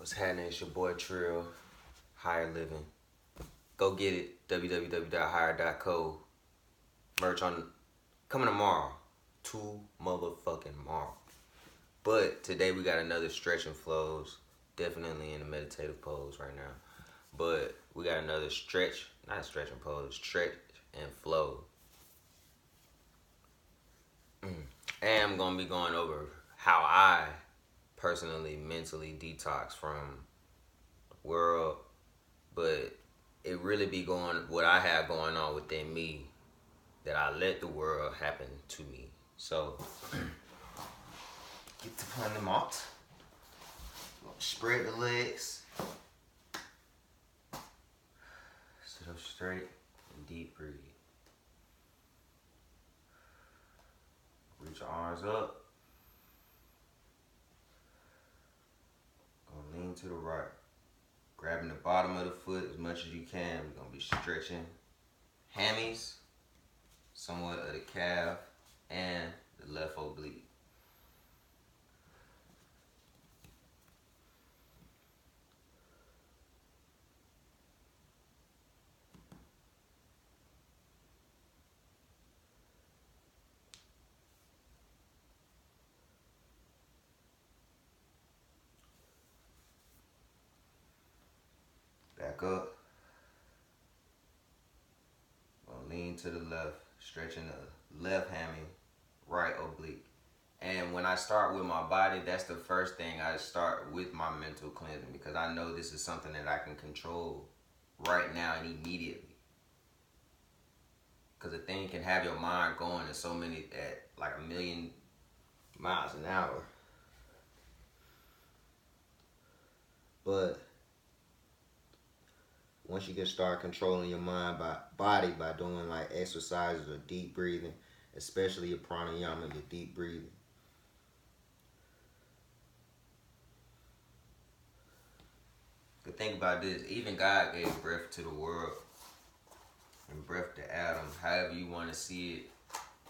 What's happening? It's your boy Trill, Higher Living. Go get it, www.higher.co. Merch on coming tomorrow. Too motherfucking tomorrow. But today we got another stretch and flows. Definitely in a meditative pose right now. But we got another stretch, not stretch and pose, stretch and flow. And I'm going to be going over how I personally, mentally detox from the world. But it really be going, what I have going on within me, that I let the world happen to me. So, get to playing them out. Spread the legs. Sit up straight and deep breathe. Reach your arms up. Gonna lean to the right. Grabbing the bottom of the foot as much as you can. We're gonna be stretching hammies, somewhat of the calf, and the left oblique. Back up. Gonna lean to the left, stretching the left hammy, right oblique. And when I start with my body, that's the first thing I start with, my mental cleansing, because I know this is something that I can control right now and immediately. Because a thing can have your mind going at so many, at like 1,000,000 miles an hour. But once you can start controlling your mind body by doing like exercises or deep breathing, especially your pranayama, your deep breathing. But think about this, even God gave breath to the world and breath to Adam, however you want to see it,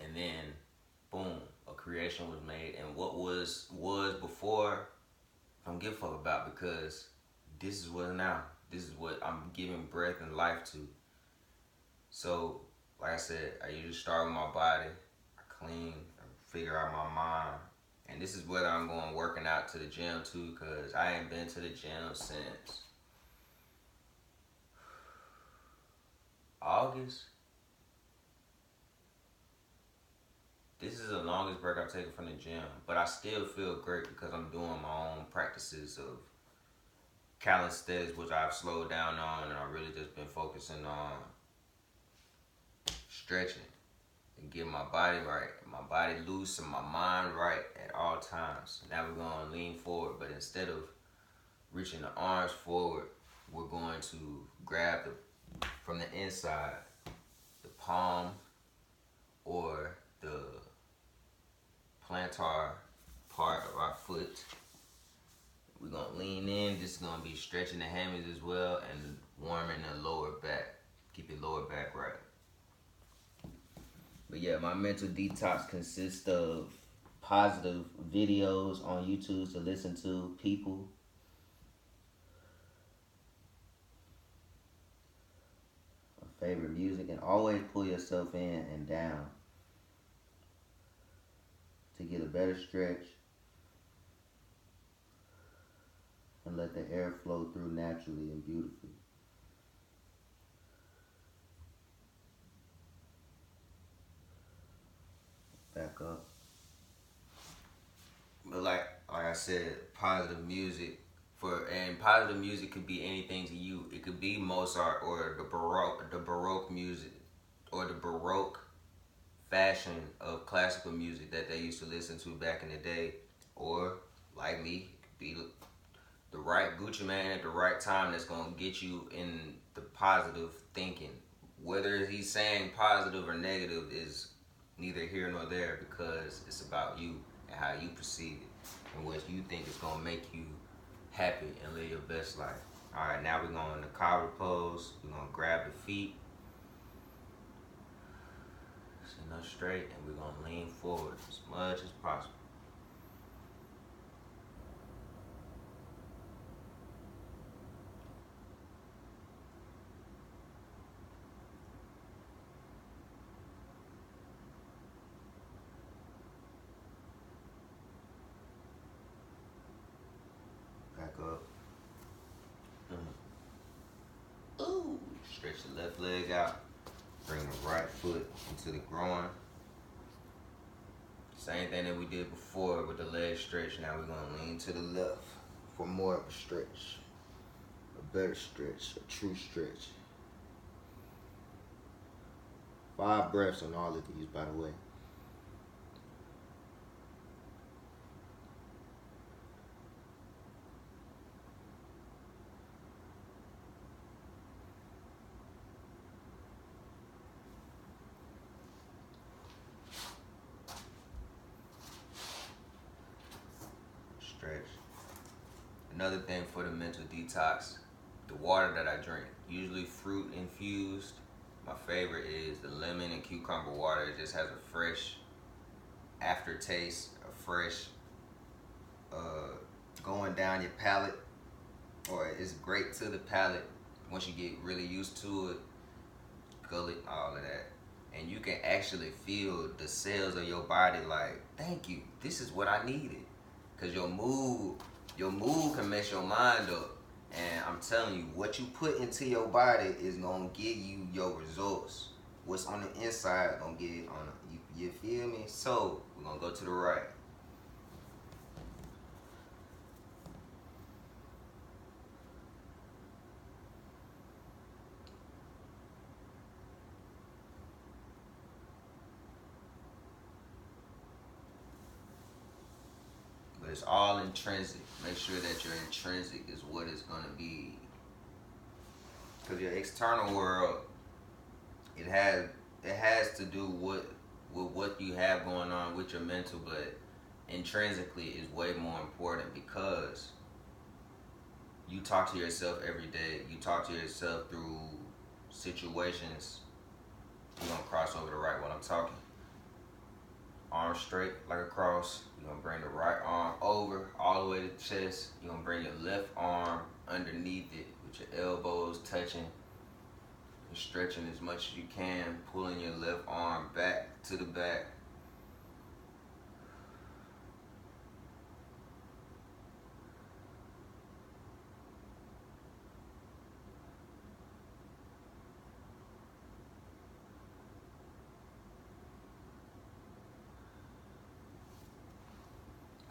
and then boom, a creation was made. And what was before, I don't give a fuck about, because this is what now. This is what I'm giving breath and life to. So, like I said, I usually start with my body. I clean, I figure out my mind. And this is whether I'm going working out to the gym too, because I ain't been to the gym since August. This is the longest break I've taken from the gym. But I still feel great because I'm doing my own practices of calisthenics, which I've slowed down on, and I've really just been focusing on stretching and getting my body right, my body loose and my mind right at all times. Now we're going to lean forward, but instead of reaching the arms forward, we're going to grab from the inside, the palm or the plantar part of our foot. We're going to lean in. This is going to be stretching the hammies as well and warming the lower back. Keep your lower back right. But yeah, my mental detox consists of positive videos on YouTube to listen to, people. My favorite music, and always pull yourself in and down to get a better stretch. And let the air flow through naturally and beautifully. Back up. But like I said, positive music and positive music could be anything to you. It could be Mozart or the Baroque music, or the Baroque fashion of classical music that they used to listen to back in the day, or like me, it could be the right Gucci man at the right time that's going to get you in the positive thinking. Whether he's saying positive or negative is neither here nor there, because it's about you and how you perceive it and what you think is going to make you happy and live your best life. Alright, now we're going to cobra pose. We're going to grab the feet, sitting up straight, and we're going to lean forward as much as possible. Stretch the left leg out. Bring the right foot into the groin. Same thing that we did before with the leg stretch. Now we're gonna lean to the left for more of a stretch. A better stretch, a true stretch. 5 breaths on all of these, by the way. Stretch. Another thing for the mental detox, the water that I drink, usually fruit infused. My favorite is the lemon and cucumber water. It just has a fresh aftertaste, a fresh going down your palate, or it's great to the palate once you get really used to it, gullet, all of that. And you can actually feel the cells of your body like, thank you, this is what I needed. Cause your mood can mess your mind up. And I'm telling you, what you put into your body is gonna give you your results. What's on the inside gonna get it on you feel me? So we're gonna go to the right. But it's all intrinsic. Make sure that your intrinsic is what it's gonna be. Because your external world, it has to do with what you have going on with your mental, but intrinsically is way more important because you talk to yourself every day. You talk to yourself through situations. You're gonna cross over the right while I'm talking. Arm straight like a cross. You're gonna bring the right arm over all the way to the chest. You're gonna bring your left arm underneath it with your elbows touching. You're stretching as much as you can, pulling your left arm back to the back.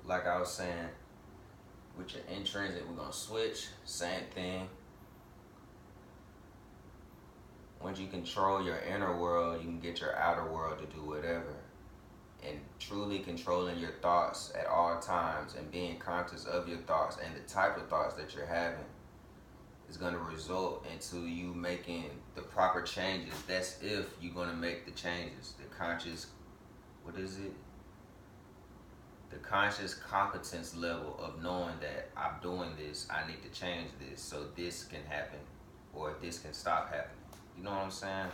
Like I was saying, with your intrinsic, we're gonna switch, same thing. Once you control your inner world, you can get your outer world to do whatever. And truly controlling your thoughts at all times and being conscious of your thoughts and the type of thoughts that you're having is gonna result into you making the proper changes. That's if you're gonna make the changes. The conscious, what is it? The conscious competence level of knowing that I'm doing this, I need to change this so this can happen or this can stop happening. You know what I'm saying?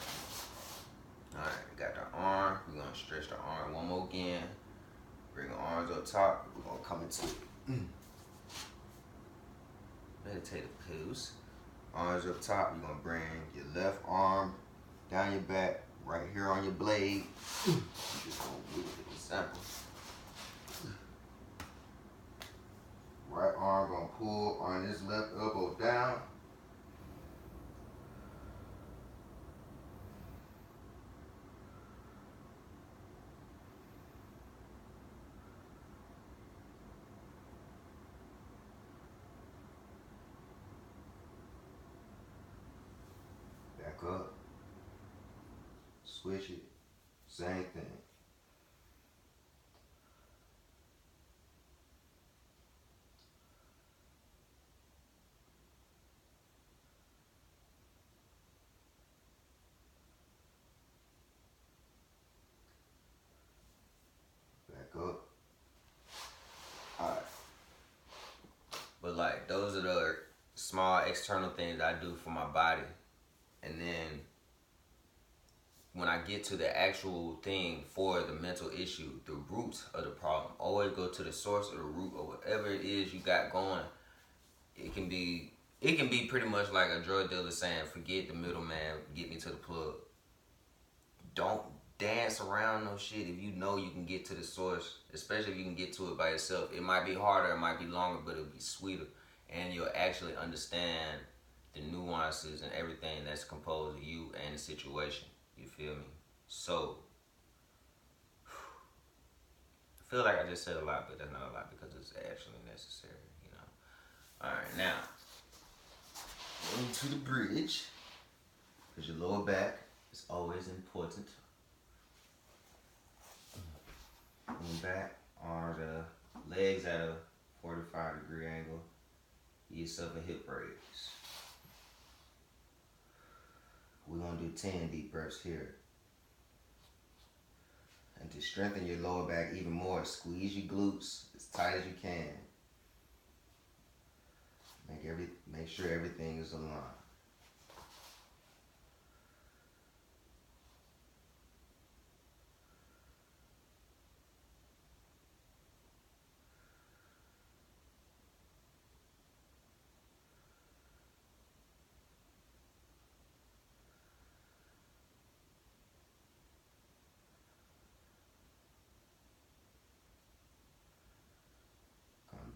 Alright, we got the arm. We're going to stretch the arm one more again. Bring the arms up top. We're going to come into meditative pose. Arms up top. You're going to bring your left arm down your back, right here on your blade. You're just going to do an example. Right arm going to pull on this left elbow down. Back up. Switch it. Same thing. Up. Alright. But like those are the small external things I do for my body. And then when I get to the actual thing for the mental issue, the root of the problem, always go to the source or the root or whatever it is you got going. It can be pretty much like a drug dealer saying, forget the middleman, get me to the plug. Don't dance around no shit if you know you can get to the source, especially if you can get to it by yourself. It might be harder, it might be longer, but it'll be sweeter, and you'll actually understand the nuances and everything that's composed of you and the situation. You feel me? So, I feel like I just said a lot, but that's not a lot because it's actually necessary, you know. Alright, now, going to the bridge, because your lower back is always important. Lean back, arms at legs at a 45-degree angle. Give yourself a hip raise. We're going to do 10 deep breaths here. And to strengthen your lower back even more, squeeze your glutes as tight as you can. Make sure everything is aligned.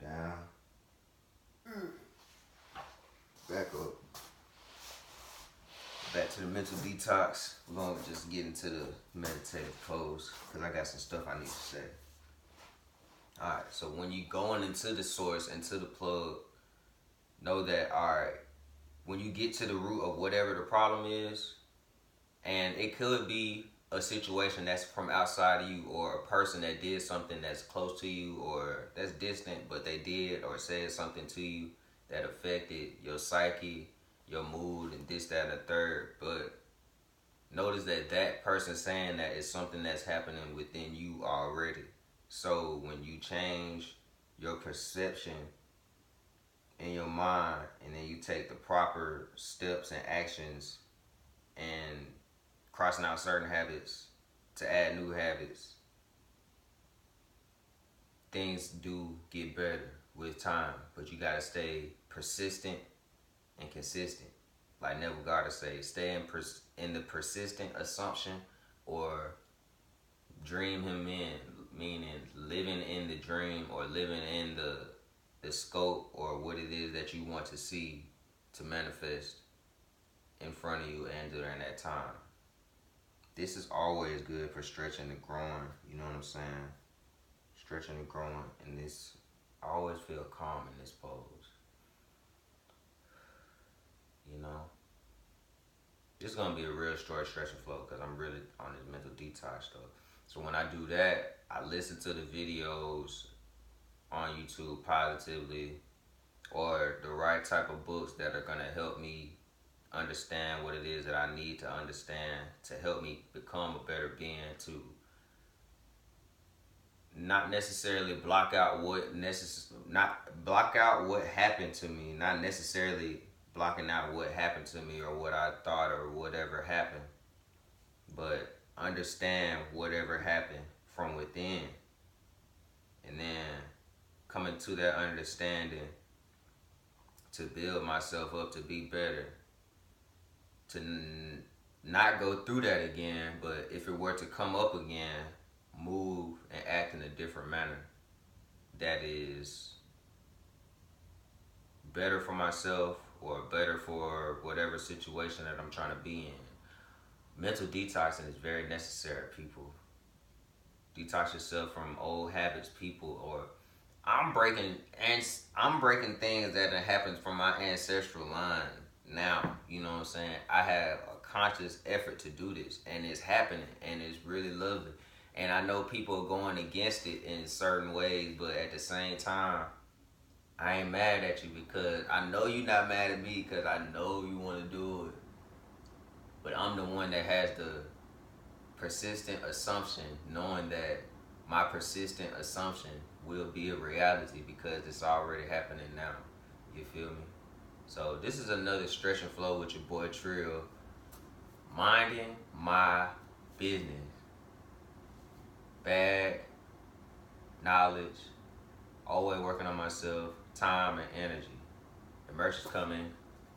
Down. Back up. Back to the mental detox. We're going to just get into the meditative pose because I got some stuff I need to say. Alright, so when you going into the source, into the plug, know that, alright, when you get to the root of whatever the problem is, and it could be a situation that's from outside of you or a person that did something that's close to you or that's distant, but they did or said something to you that affected your psyche, your mood, and this, that, and the third. But notice that that person saying that is something that's happening within you already. So when you change your perception in your mind and then you take the proper steps and actions and crossing out certain habits to add new habits, things do get better with time, but you gotta stay persistent and consistent. Like Neville Goddard say, stay in the persistent assumption or dream him in, meaning living in the dream or living in the scope or what it is that you want to see to manifest in front of you and during that time. This is always good for stretching and growing, you know what I'm saying? Stretching and growing, and this, I always feel calm in this pose. You know? This is going to be a real short stretch and flow because I'm really on this mental detox stuff. So when I do that, I listen to the videos on YouTube positively or the right type of books that are going to help me understand what it is that I need to understand to help me become a better being, to not necessarily block out what happened to me, not necessarily blocking out what happened to me or what I thought or whatever happened, but understand whatever happened from within, and then coming to that understanding to build myself up to be better, to not go through that again, but if it were to come up again, move and act in a different manner that is better for myself or better for whatever situation that I'm trying to be in. Mental detoxing is very necessary, people. Detox yourself from old habits, people, or I'm breaking things that have happened from my ancestral line now. You know what I'm saying? I have a conscious effort to do this, and it's happening, and it's really lovely. And I know people are going against it in certain ways, but at the same time, I ain't mad at you because I know you're not mad at me because I know you want to do it. But I'm the one that has the persistent assumption, knowing that my persistent assumption will be a reality because it's already happening now. You feel me? So this is another stretch and flow with your boy Trill. Minding my business. Bag, knowledge, always working on myself, time and energy. The merch is coming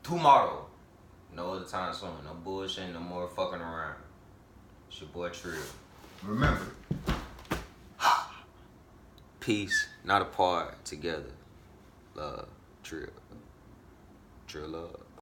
tomorrow. No other time soon. No bullshit, no more fucking around. It's your boy Trill. Remember, peace, not apart, together. Love, Trill. Trill love.